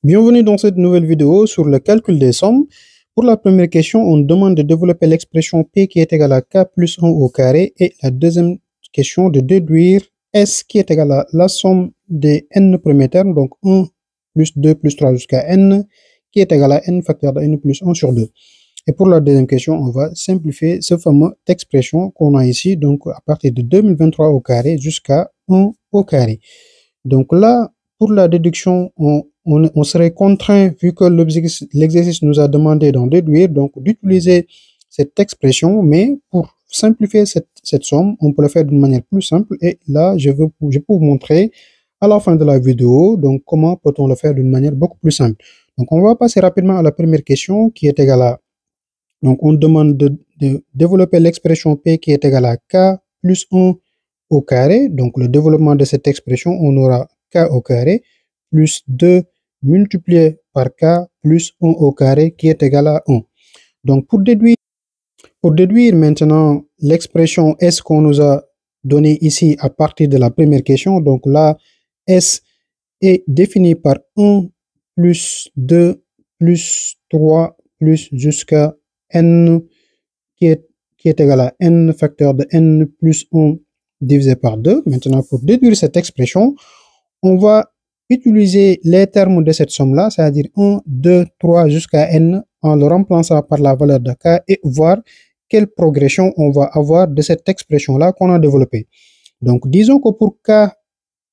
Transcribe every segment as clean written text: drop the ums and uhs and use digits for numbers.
Bienvenue dans cette nouvelle vidéo sur le calcul des sommes. Pour la première question, on demande de développer l'expression P qui est égale à K plus 1 au carré et la deuxième question de déduire S qui est égal à la somme des n premiers termes, donc 1 plus 2 plus 3 jusqu'à n qui est égal à n facteur de n plus 1 sur 2. Et pour la deuxième question, on va simplifier ce fameux expression qu'on a ici, donc à partir de 2023 au carré jusqu'à 1 au carré. Donc là, pour la déduction, on serait contraint, vu que l'exercice nous a demandé d'en déduire, donc d'utiliser cette expression, mais pour simplifier cette somme, on peut le faire d'une manière plus simple. Et là, je peux vous montrer à la fin de la vidéo, donc comment peut-on le faire d'une manière beaucoup plus simple. Donc on va passer rapidement à la première question qui est égale à, donc on demande de développer l'expression P qui est égale à K plus 1 au carré. Donc le développement de cette expression, on aura K au carré plus 2 multiplié par K plus 1 au carré qui est égal à 1. Donc pour déduire maintenant l'expression S qu'on nous a donné ici à partir de la première question, donc là S est défini par 1 plus 2 plus 3 plus jusqu'à n qui est égal à n facteur de n plus 1 divisé par 2. Maintenant, pour déduire cette expression, on va utiliser les termes de cette somme-là, c'est-à-dire 1, 2, 3 jusqu'à n, en le remplaçant par la valeur de k et voir quelle progression on va avoir de cette expression-là qu'on a développée. Donc, disons que pour k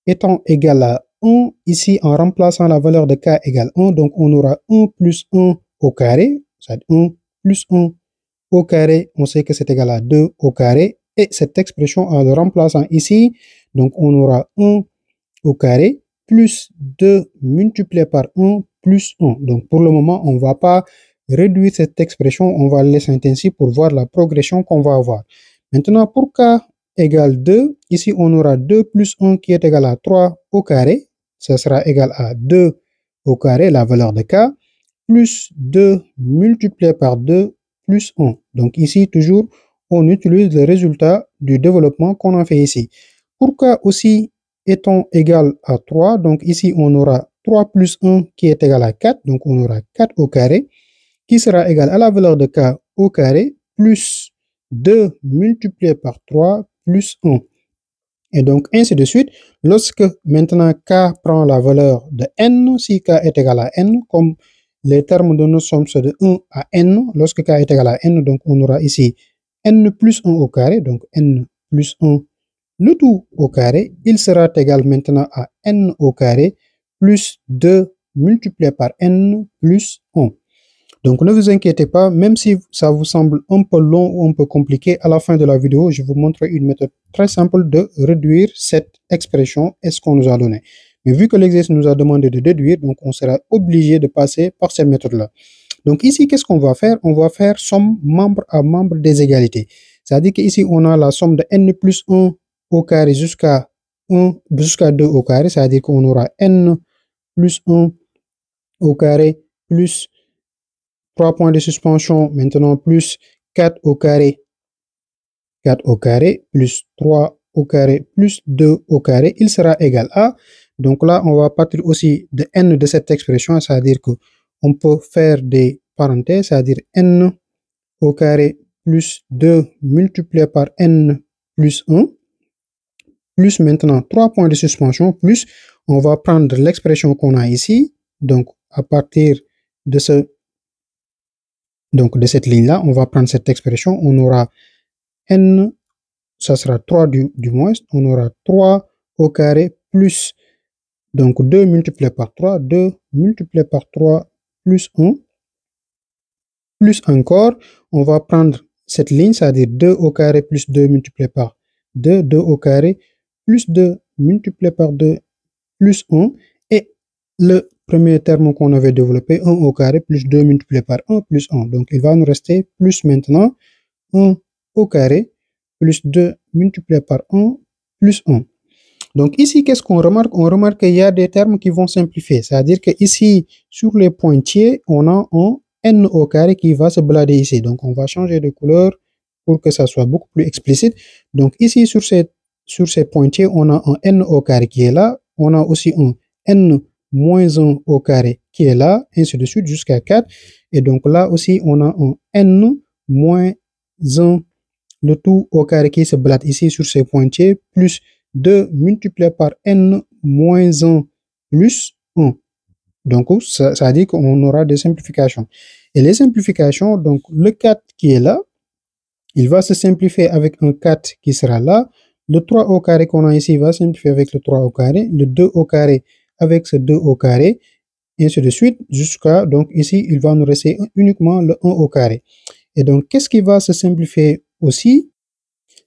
étant égal à 1, ici, en remplaçant la valeur de k égale 1, donc on aura 1 plus 1 au carré, c'est-à-dire 1 plus 1 au carré, on sait que c'est égal à 2 au carré, et cette expression en le remplaçant ici, donc on aura 1 au carré plus 2 multiplié par 1 plus 1. Donc pour le moment, on ne va pas réduire cette expression, on va le laisser ainsi pour voir la progression qu'on va avoir. Maintenant, pour k égale 2, ici on aura 2 plus 1 qui est égal à 3 au carré, ça sera égal à 2 au carré, la valeur de k, plus 2 multiplié par 2 plus 1. Donc ici, toujours, on utilise le résultat du développement qu'on a fait ici. Pour k aussi étant égal à 3, donc ici, on aura 3 plus 1 qui est égal à 4, donc on aura 4 au carré, qui sera égal à la valeur de k au carré, plus 2 multiplié par 3 plus 1. Et donc, ainsi de suite, lorsque maintenant k prend la valeur de n, si k est égal à n, comme les termes de nos sommes sont de 1 à n, lorsque k est égal à n, donc on aura ici n plus 1 au carré, donc n plus 1, le tout au carré, il sera égal maintenant à n au carré plus 2 multiplié par n plus 1. Donc ne vous inquiétez pas, même si ça vous semble un peu long ou un peu compliqué, à la fin de la vidéo, je vous montrerai une méthode très simple de réduire cette expression et ce qu'on nous a donné. Mais vu que l'exercice nous a demandé de déduire, donc on sera obligé de passer par cette méthode-là. Donc ici, qu'est-ce qu'on va faire? On va faire somme membre à membre des égalités. C'est-à-dire qu'ici, on a la somme de n plus 1 au carré jusqu'à 2 au carré, c'est-à-dire qu'on aura n plus 1 au carré plus 3 points de suspension, maintenant plus 4 au carré, 4 au carré, plus 3 au carré, plus 2 au carré, il sera égal à, donc là, on va partir aussi de n de cette expression, c'est-à-dire qu'on peut faire des parenthèses, c'est-à-dire n au carré plus 2 multiplié par n plus 1, plus maintenant 3 points de suspension, plus on va prendre l'expression qu'on a ici, donc à partir de cette ligne-là, on va prendre cette expression, on aura n, ça sera 3 du moins, on aura 3 au carré plus, donc 2 multiplié par 3, 2 multiplié par 3 plus 1, plus encore, on va prendre cette ligne, c'est-à-dire 2 au carré plus 2 multiplié par 2, 2 au carré plus 2 multiplié par 2 plus 1, et le premier terme qu'on avait développé, 1 au carré plus 2 multiplié par 1 plus 1. Donc il va nous rester plus maintenant 1 au carré plus 2 multiplié par 1 plus 1. Donc ici, qu'est-ce qu'on remarque? On remarque qu'il y a des termes qui vont simplifier. C'est-à-dire que ici, sur les pointillés, on a un n au carré qui va se blader ici. Donc on va changer de couleur pour que ça soit beaucoup plus explicite. Donc ici, sur ces pointillés, on a un n au carré qui est là. On a aussi un n moins 1 au carré qui est là, ainsi de suite jusqu'à 4. Et donc là aussi, on a un n moins 1, le tout au carré qui se blate ici sur ces pointillés, plus 2 multiplié par n moins 1 plus 1. Donc, ça veut dire qu'on aura des simplifications. Et les simplifications, donc le 4 qui est là, il va se simplifier avec un 4 qui sera là. Le 3 au carré qu'on a ici va simplifier avec le 3 au carré. Le 2 au carré avec ce 2 au carré. Et ainsi de suite jusqu'à, donc ici, il va nous rester uniquement le 1 au carré. Et donc, qu'est-ce qui va se simplifier aussi?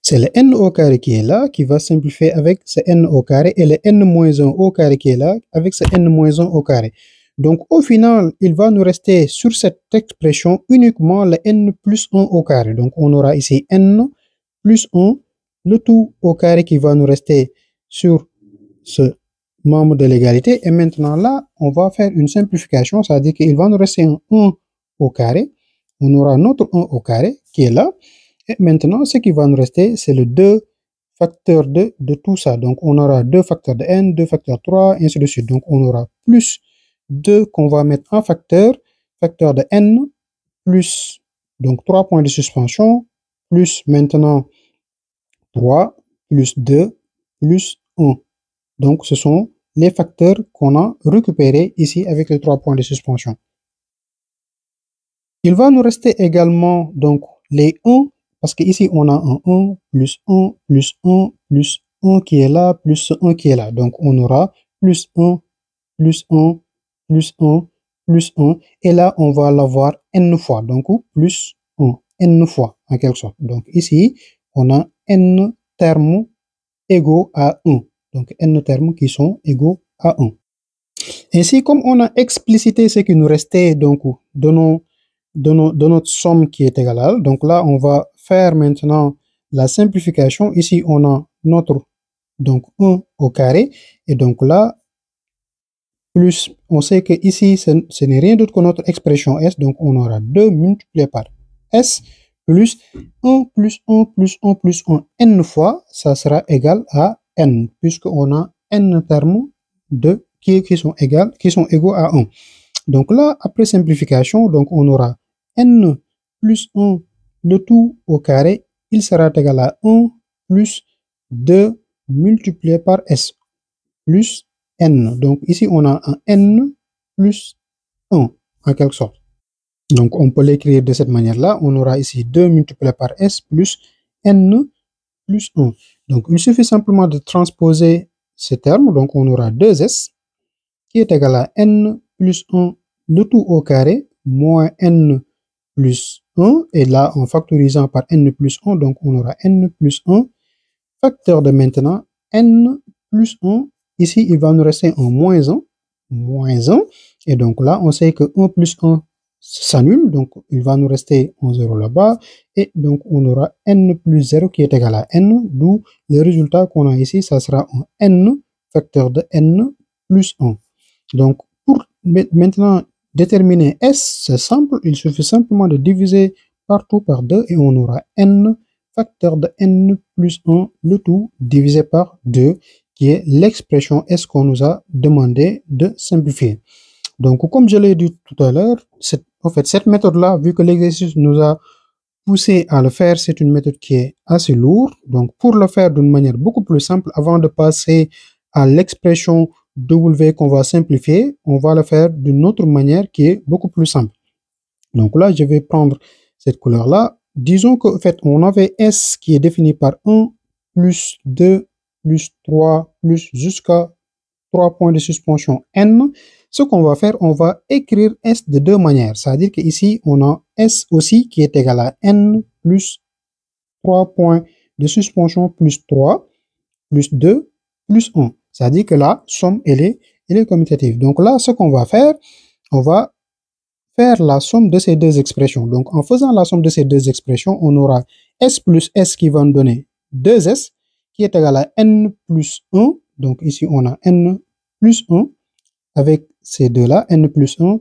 C'est le n au carré qui est là, qui va simplifier avec ce n au carré, et le n-1 au carré qui est là, avec ce n-1 au carré. Donc, au final, il va nous rester sur cette expression uniquement le n plus 1 au carré. Donc, on aura ici n plus 1, le tout au carré qui va nous rester sur ce membre de l'égalité. Et maintenant, là, on va faire une simplification, c'est-à-dire qu'il va nous rester un 1 au carré. On aura notre 1 au carré qui est là. Et maintenant, ce qui va nous rester, c'est le 2 facteur de tout ça. Donc, on aura 2 facteurs de n, 2 facteurs 3, et ainsi de suite. Donc, on aura plus 2 qu'on va mettre en facteur de n, plus donc 3 points de suspension, plus maintenant 3, plus 2, plus 1. Donc, ce sont les facteurs qu'on a récupérés ici avec les 3 points de suspension. Il va nous rester également donc les 1, parce qu'ici on a un 1, plus 1, plus 1, plus 1 qui est là, plus 1 qui est là. Donc, on aura plus 1, plus 1, plus 1, plus 1. Et là, on va l'avoir n fois. Donc, plus 1, n fois, en quelque sorte. Donc, ici, on a n termes égaux à 1. Donc, n termes qui sont égaux à 1. Ainsi, comme on a explicité ce qui nous restait donc de notre somme qui est égale à, donc là, on va faire maintenant la simplification. Ici, on a notre donc 1 au carré. Et donc là, plus, on sait que ici, ce n'est rien d'autre que notre expression S. Donc, on aura 2 multiplié par S plus 1 plus 1 plus 1 plus 1 n fois, ça sera égal à n, puisqu'on a n termes qui sont égaux à 1. Donc là, après simplification, donc on aura n plus 1, le tout au carré, il sera égal à 1 plus 2 multiplié par S plus n. Donc ici, on a un n plus 1, en quelque sorte. Donc on peut l'écrire de cette manière-là. On aura ici 2 multiplié par S plus n plus 1. Donc il suffit simplement de transposer ces termes. Donc on aura 2S qui est égal à n plus 1, le tout au carré, moins n plus 1. Et là, en factorisant par n plus 1, donc on aura n plus 1, facteur de maintenant n plus 1. Ici, il va nous rester un moins 1, moins 1. Et donc là, on sait que 1 plus 1 s'annule, donc il va nous rester un 0 là-bas. Et donc, on aura n plus 0 qui est égal à n, d'où le résultat qu'on a ici, ça sera un n, facteur de n plus 1. Donc, pour maintenant déterminer S, c'est simple, il suffit simplement de diviser partout par 2 et on aura n facteur de n plus 1, le tout divisé par 2, qui est l'expression S qu'on nous a demandé de simplifier. Donc, comme je l'ai dit tout à l'heure, en fait, cette méthode-là, vu que l'exercice nous a poussé à le faire, c'est une méthode qui est assez lourde. Donc, pour le faire d'une manière beaucoup plus simple, avant de passer à l'expression W qu'on va simplifier, on va le faire d'une autre manière qui est beaucoup plus simple. Donc là, je vais prendre cette couleur-là. Disons qu'en fait, on avait S qui est défini par 1, plus 2, plus 3, plus jusqu'à 3 points de suspension N. Ce qu'on va faire, on va écrire S de deux manières. C'est-à-dire qu'ici, on a S aussi qui est égal à N plus 3 points de suspension plus 3, plus 2, plus 1. C'est-à-dire que la somme, elle est commutative. Donc là, ce qu'on va faire, on va faire la somme de ces deux expressions. Donc, en faisant la somme de ces deux expressions, on aura S plus S qui va nous donner 2S, qui est égal à N plus 1. Donc, ici, on a N plus 1 avec ces deux-là, N plus 1.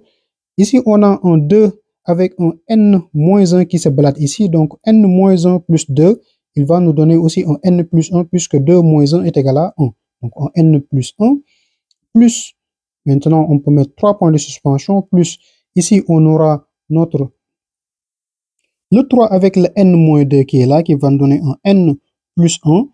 Ici, on a un 2 avec un N moins 1 qui se blate ici. Donc, N moins 1 plus 2, il va nous donner aussi un N plus 1 puisque 2 moins 1 est égal à 1. Donc, un N plus 1 plus Maintenant, on peut mettre 3 points de suspension, plus ici, on aura le 3 avec le n-2 qui est là, qui va nous donner un n plus 1,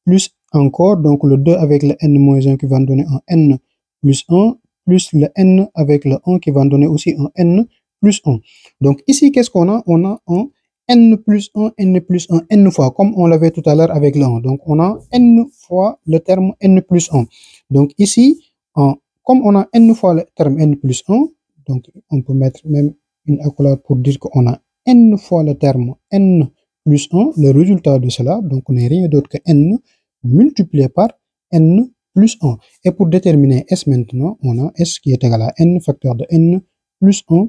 plus encore, donc le 2 avec le n-1 qui va nous donner un n plus 1, plus le n avec le 1 qui va nous donner aussi un n plus 1. Donc ici, qu'est-ce qu'on a? On a un n plus 1, n plus 1, n fois, comme on l'avait tout à l'heure avec le 1. Donc on a n fois le terme n plus 1. Donc ici, comme on a n fois le terme n plus 1, donc on peut mettre même une accolade pour dire qu'on a n fois le terme n plus 1, le résultat de cela, donc on n'est rien d'autre que n multiplié par n plus 1. Et pour déterminer S maintenant, on a S qui est égal à n facteur de n plus 1,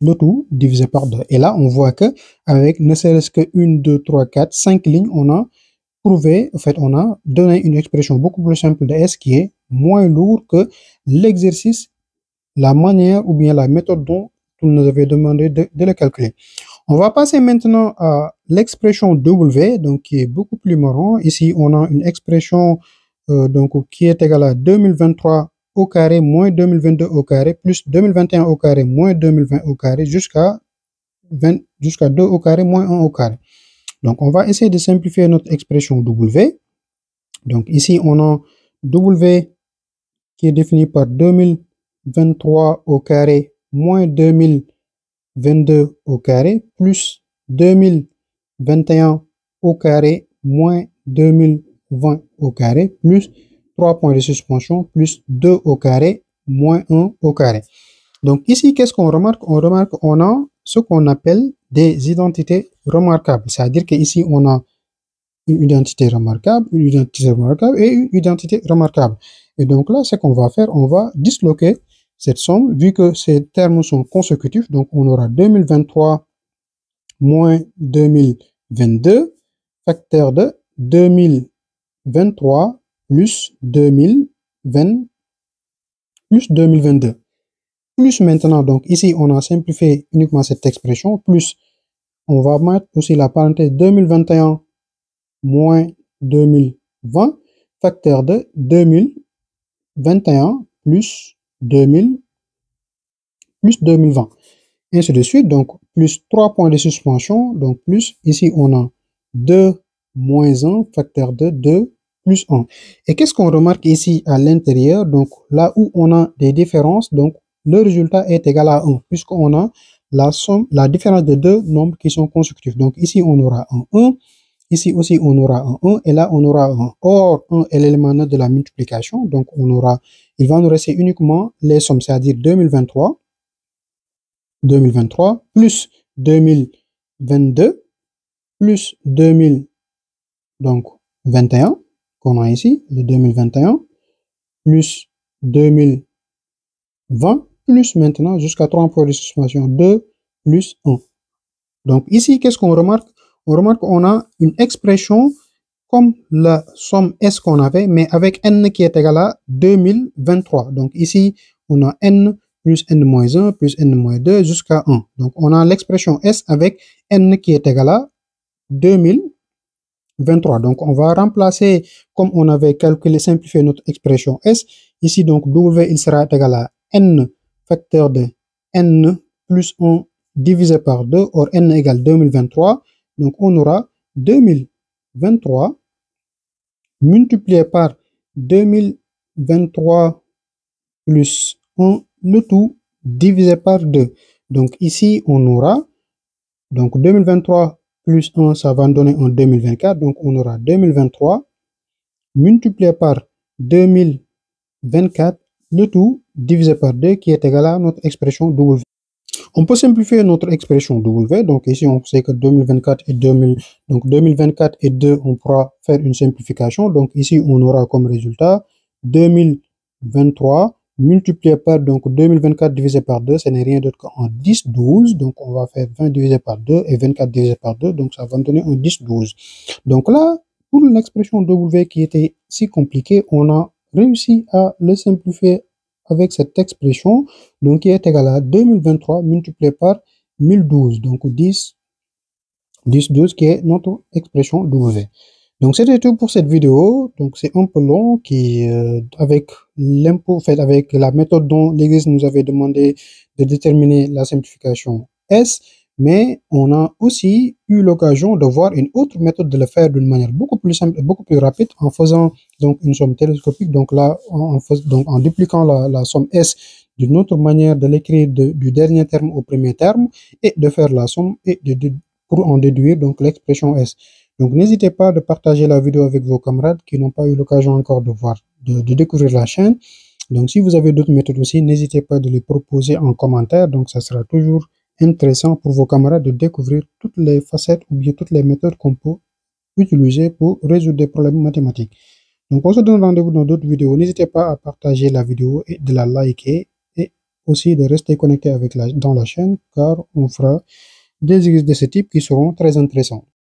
le tout divisé par 2. Et là, on voit que avec ne serait-ce que 1, 2, 3, 4, 5 lignes, on a prouvé, en fait, on a donné une expression beaucoup plus simple de S qui est moins lourde que l'exercice, la manière ou bien la méthode dont on nous avait demandé de le calculer. On va passer maintenant à l'expression W, donc qui est beaucoup plus marrant. Ici, on a une expression donc, qui est égale à 2023 au carré moins 2022 au carré plus 2021 au carré moins 2020 au carré jusqu'à 2 au carré moins 1 au carré. Donc, on va essayer de simplifier notre expression W. Donc, ici, on a W qui est défini par 2023 au carré moins 2022 au carré plus 2021 au carré moins 2020 au carré plus 3 points de suspension plus 2 au carré moins 1 au carré. Donc ici, qu'est-ce qu'on remarque? On remarque qu'on a ce qu'on appelle des identités remarquables. C'est-à-dire qu'ici, on a une identité remarquable et une identité remarquable. Et donc là, ce qu'on va faire, on va disloquer cette somme, vu que ces termes sont consécutifs. Donc on aura 2023 moins 2022, facteur de 2023 plus 2020 plus 2022. Plus maintenant, donc ici, on a simplifié uniquement cette expression, plus on va mettre aussi la parenthèse 2021 moins 2020, facteur de 2021 plus 2000 plus 2020. Ainsi de suite, donc plus 3 points de suspension, donc plus, ici on a 2 moins 1, facteur de 2 plus 1. Et qu'est-ce qu'on remarque ici à l'intérieur? Donc là où on a des différences, donc le résultat est égal à 1, puisqu'on a la somme, la différence de deux nombres qui sont consécutifs. Donc ici on aura un 1, ici aussi on aura un 1, et là on aura un. Or, 1 est l'élément neutre de la multiplication, donc il va nous rester uniquement les sommes, c'est-à-dire 2023 plus 2022 plus 2021 qu'on a ici, le 2021 plus 2020 plus maintenant jusqu'à 3 points de suspension 2 plus 1. Donc ici, qu'est-ce qu'on remarque? On remarque qu'on a une expression comme la somme S qu'on avait, mais avec n qui est égal à 2023. Donc ici, on a n plus n-1 plus n-2 jusqu'à 1. Donc on a l'expression S avec n qui est égal à 2023. Donc on va remplacer, comme on avait calculé, simplifié notre expression S. Ici, donc W, il sera égal à n facteur de n plus 1 divisé par 2, or n égale 2023. Donc on aura 2023 multiplié par 2023 plus 1, le tout divisé par 2. Donc ici, on aura, donc 2023 plus 1, ça va nous donner en 2024. Donc on aura 2023 multiplié par 2024, le tout divisé par 2, qui est égal à notre expression W. On peut simplifier notre expression W. Donc ici, on sait que 2024 et 2000, donc 2024 et 2, on pourra faire une simplification. Donc ici, on aura comme résultat 2023 multiplié par donc 2024 divisé par 2, ce n'est rien d'autre qu'en 10, 12. Donc on va faire 20 divisé par 2 et 24 divisé par 2. Donc ça va nous donner un 10, 12. Donc là, pour l'expression W qui était si compliquée, on a réussi à le simplifier avec cette expression, donc qui est égale à 2023 multiplié par 1012, donc 10, 10, 12 qui est notre expression W. Donc c'était tout pour cette vidéo. Donc c'est un peu long avec avec la méthode dont l'exercice nous avait demandé de déterminer la simplification S, mais on a aussi eu l'occasion de voir une autre méthode de le faire d'une manière beaucoup plus simple et beaucoup plus rapide en faisant donc une somme télescopique. Donc là, en dupliquant la somme S d'une autre manière de l'écrire du dernier terme au premier terme et de faire la somme pour en déduire donc l'expression S. Donc, n'hésitez pas de partager la vidéo avec vos camarades qui n'ont pas eu l'occasion encore de découvrir la chaîne. Donc, si vous avez d'autres méthodes aussi, n'hésitez pas de les proposer en commentaire. Donc, ça sera toujours intéressant pour vos camarades de découvrir toutes les facettes ou bien toutes les méthodes qu'on peut utiliser pour résoudre des problèmes mathématiques. Donc, on se donne rendez-vous dans d'autres vidéos. N'hésitez pas à partager la vidéo et de la liker et aussi de rester connecté dans la chaîne car on fera des exercices de ce type qui seront très intéressants.